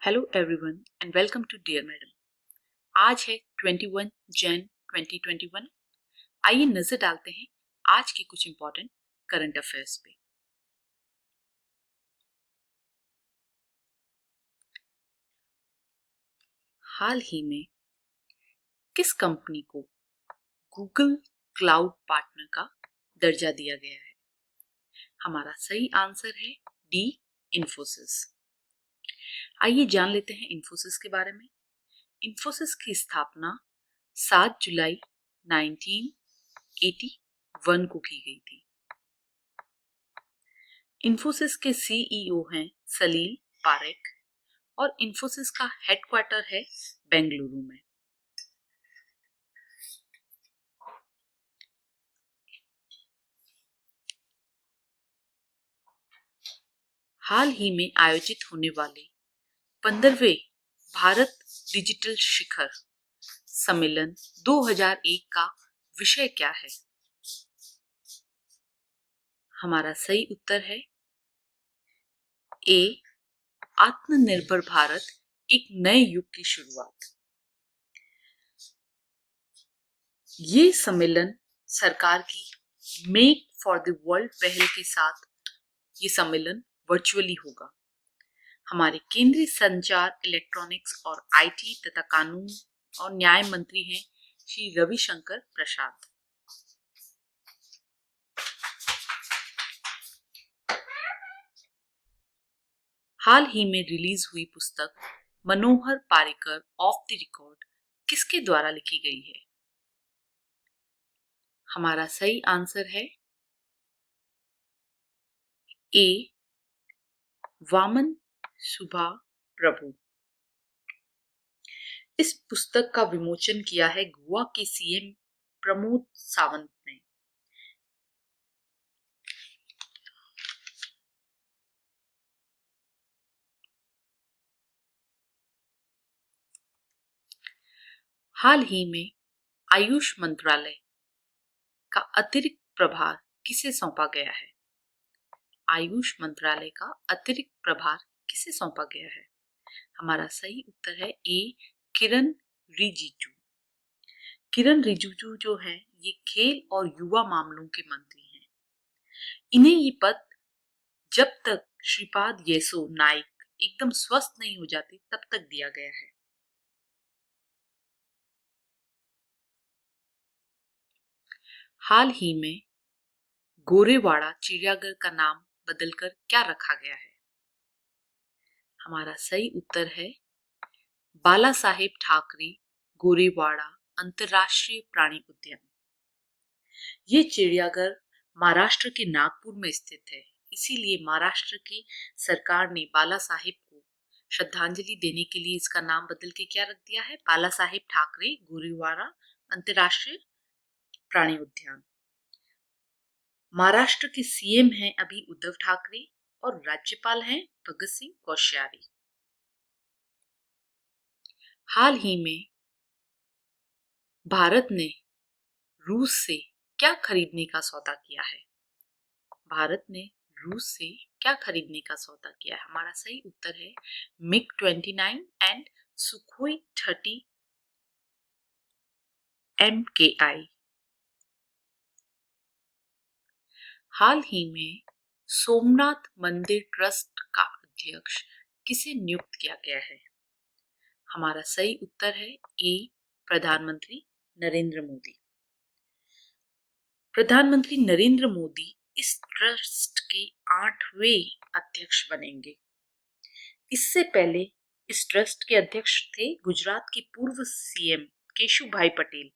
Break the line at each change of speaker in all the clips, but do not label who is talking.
Hello everyone and welcome to dear madam. आज है 21 जन 2021। आइए नजर डालते हैं आज के कुछ इंपॉर्टेंट करंट अफेयर्स पे। हाल ही में किस कंपनी को गूगल क्लाउड पार्टनर का दर्जा दिया गया है? हमारा सही आंसर है डी, इन्फोसिस। आइए जान लेते हैं इन्फोसिस के बारे में। इन्फोसिस की स्थापना 7 जुलाई 1981 को की गई थी। इन्फोसिस के सीईओ हैं सलील पारेख और इन्फोसिस का हेडक्वार्टर है बेंगलुरु में। हाल ही में आयोजित होने वाले 15वें भारत डिजिटल शिखर सम्मेलन 2001 का विषय क्या है? हमारा सही उत्तर है ए, आत्मनिर्भर भारत, एक नए युग की शुरुआत। ये सम्मेलन सरकार की मेक फॉर द वर्ल्ड पहल के साथ ये सम्मेलन वर्चुअली होगा। हमारे केंद्रीय संचार, इलेक्ट्रॉनिक्स और आईटी तथा कानून और न्याय मंत्री हैं श्री रविशंकर प्रसाद। हाल ही में रिलीज हुई पुस्तक मनोहर पारिकर ऑफ द रिकॉर्ड किसके द्वारा लिखी गई है? हमारा सही आंसर है ए, वामन सुभा प्रभु। इस पुस्तक का विमोचन किया है गोवा के सीएम प्रमोद सावंत ने। हाल ही में आयुष मंत्रालय का अतिरिक्त प्रभार किसे सौंपा गया है? आयुष मंत्रालय का अतिरिक्त प्रभार किसे सौंपा गया है? हमारा सही उत्तर है ए, किरण रिजिजू। किरण रिजिजू जो है ये खेल और युवा मामलों के मंत्री हैं। इन्हें ये पद जब तक श्रीपाद येसो नाइक एकदम स्वस्थ नहीं हो जाते तब तक दिया गया है। हाल ही में गोरेवाड़ा चिड़ियाघर का नाम बदलकर क्या रखा गया है? हमारा सही उत्तर है बाला साहेब ठाकरे गोरेवाड़ा अंतरराष्ट्रीय प्राणी उद्यान। ये चिड़ियाघर महाराष्ट्र के नागपुर में स्थित है, इसीलिए महाराष्ट्र की सरकार ने बाला साहेब को श्रद्धांजलि देने के लिए इसका नाम बदल के क्या रख दिया है? बाला साहेब ठाकरे गोरेवाड़ा अंतरराष्ट्रीय प्राणी उद्यान। महाराष्ट्र के सीएम हैं अभी उद्धव ठाकरे और राज्यपाल हैं भगत सिंह कोश्यारी। हाल ही में भारत ने रूस से क्या खरीदने का सौदा किया है? भारत ने रूस से क्या खरीदने का सौदा किया है? हमारा सही उत्तर है मिग 29 एंड सुखोई 30 MKI। हाल ही में सोमनाथ मंदिर ट्रस्ट का अध्यक्ष किसे नियुक्त किया गया है? हमारा सही उत्तर है ए, प्रधानमंत्री नरेंद्र मोदी। प्रधानमंत्री नरेंद्र मोदी इस ट्रस्ट के 8वें अध्यक्ष बनेंगे। इससे पहले इस ट्रस्ट के अध्यक्ष थे गुजरात के पूर्व सीएम केशुभाई पटेल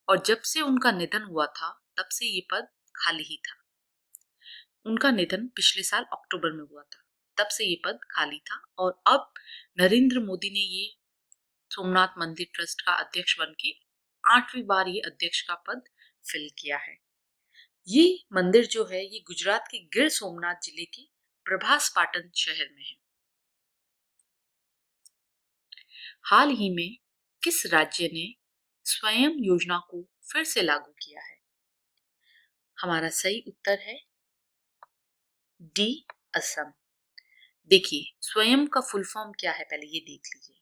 और जब से उनका निधन हुआ था तब से ये पद खाली ही था। उनका निधन पिछले साल अक्टूबर में हुआ था, तब से ये पद खाली था और अब नरेंद्र मोदी ने ये सोमनाथ मंदिर ट्रस्ट का अध्यक्ष बन के 8वीं बार ये अध्यक्ष का पद फिल किया है। ये मंदिर जो है ये गुजरात के गिर सोमनाथ जिले के प्रभास पाटन शहर में है। हाल ही में किस राज्य ने स्वयं योजना को फिर से लागू किया है? हमारा सही उत्तर है डी, असम। देखिए स्वयं का फुल फॉर्म क्या है, पहले ये देख लीजिए।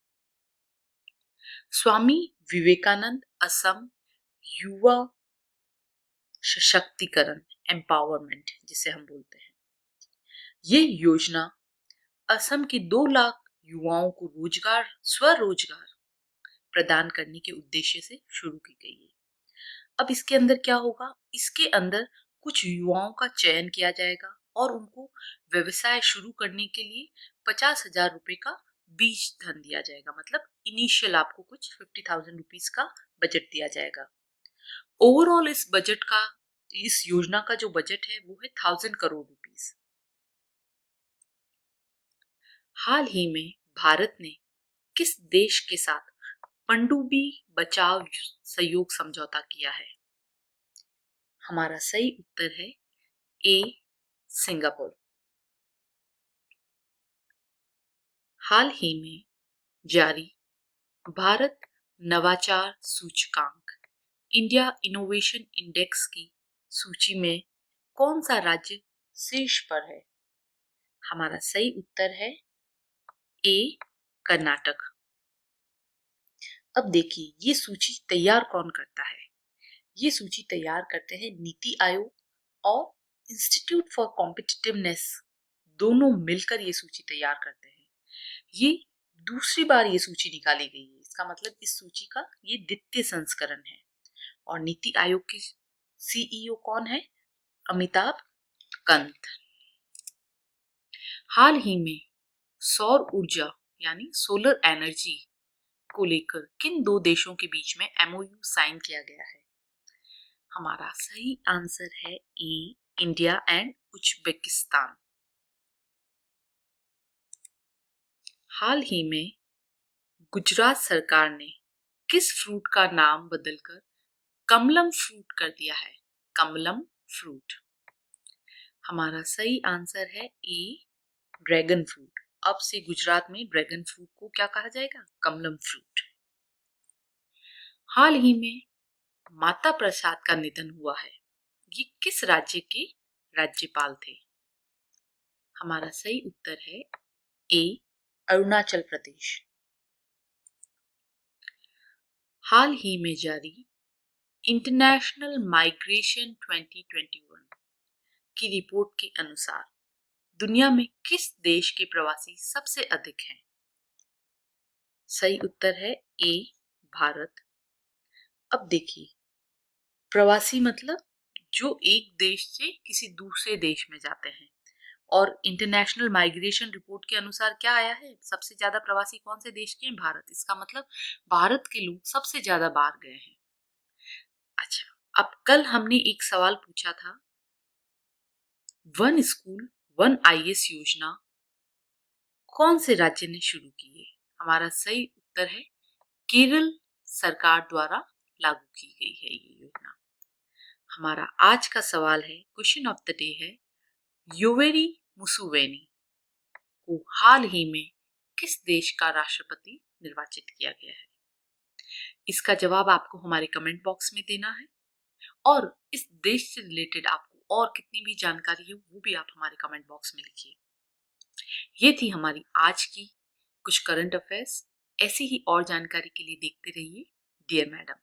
स्वामी विवेकानंद असम युवा सशक्तिकरण, एम्पावरमेंट जिसे हम बोलते हैं। ये योजना असम के 2 लाख युवाओं को रोजगार, स्वरोजगार प्रदान करने के उद्देश्य से शुरू की गई है। अब इसके अंदर क्या होगा, इसके अंदर कुछ युवाओं का चयन किया जाएगा और उनको व्यवसाय शुरू करने के लिए 50,000 रुपए का बीज धन दिया जाएगा। मतलब इनिशियल आपको कुछ 50,000 रुपीज का बजट दिया जाएगा। ओवरऑल इस योजना का जो बजट है वो है 1,000 करोड़ रुपीज। हाल ही में भारत ने किस देश के साथ पनडुब्बी बचाव सहयोग समझौता किया है? हमारा सही उत्तर है ए, सिंगापुर। हाल ही में जारी भारत नवाचार सूचकांक, इंडिया इनोवेशन इंडेक्स की सूची में कौन सा राज्य शीर्ष पर है? हमारा सही उत्तर है ए, कर्नाटक। अब देखिए ये सूची तैयार कौन करता है? ये सूची तैयार करते हैं नीति आयोग और इंस्टीट्यूट फॉर कॉम्पिटिटिवनेस, दोनों मिलकर ये सूची तैयार करते हैं। ये दूसरी बार ये सूची निकाली गई है, इसका मतलब इस सूची का ये द्वितीय संस्करण है। और नीति आयोग के सीईओ कौन है? अमिताभ कांत। हाल ही में सौर ऊर्जा यानी सोलर एनर्जी को लेकर किन 2 देशों के बीच में एमओयू साइन किया गया है? हमारा सही आंसर है ए, इंडिया एंड उज्बेकिस्तान। हाल ही में गुजरात सरकार ने किस फ्रूट का नाम बदलकर कमलम फ्रूट कर दिया है? कमलम फ्रूट। हमारा सही आंसर है ए, ड्रैगन फ्रूट। अब से गुजरात में ड्रैगन फ्रूट को क्या कहा जाएगा? कमलम फ्रूट। हाल ही में माता प्रसाद का निधन हुआ है, ये किस राज्य के राज्यपाल थे? हमारा सही उत्तर है ए, अरुणाचल प्रदेश। हाल ही में जारी इंटरनेशनल माइग्रेशन 2021 की रिपोर्ट के अनुसार दुनिया में किस देश के प्रवासी सबसे अधिक हैं? सही उत्तर है ए, भारत। अब देखिए प्रवासी मतलब जो एक देश से किसी दूसरे देश में जाते हैं, और इंटरनेशनल माइग्रेशन रिपोर्ट के अनुसार क्या आया है, सबसे ज्यादा प्रवासी कौन से देश के हैं? भारत। इसका मतलब भारत के लोग सबसे ज्यादा बाहर गए हैं। अच्छा, अब कल हमने एक सवाल पूछा था, वन स्कूल वन आईएएस योजना कौन से राज्य ने शुरू की है? हमारा सही उत्तर है केरल सरकार द्वारा लागू की गई है ये योजना। हमारा आज का सवाल है, क्वेश्चन ऑफ द डे है, योवेरी मुसेवेनी को हाल ही में किस देश का राष्ट्रपति निर्वाचित किया गया है? इसका जवाब आपको हमारे कमेंट बॉक्स में देना है, और इस देश से रिलेटेड आपको और कितनी भी जानकारी है वो भी आप हमारे कमेंट बॉक्स में लिखिए। ये थी हमारी आज की कुछ करंट अफेयर्स। ऐसी ही और जानकारी के लिए देखते रहिए डियर मैडम।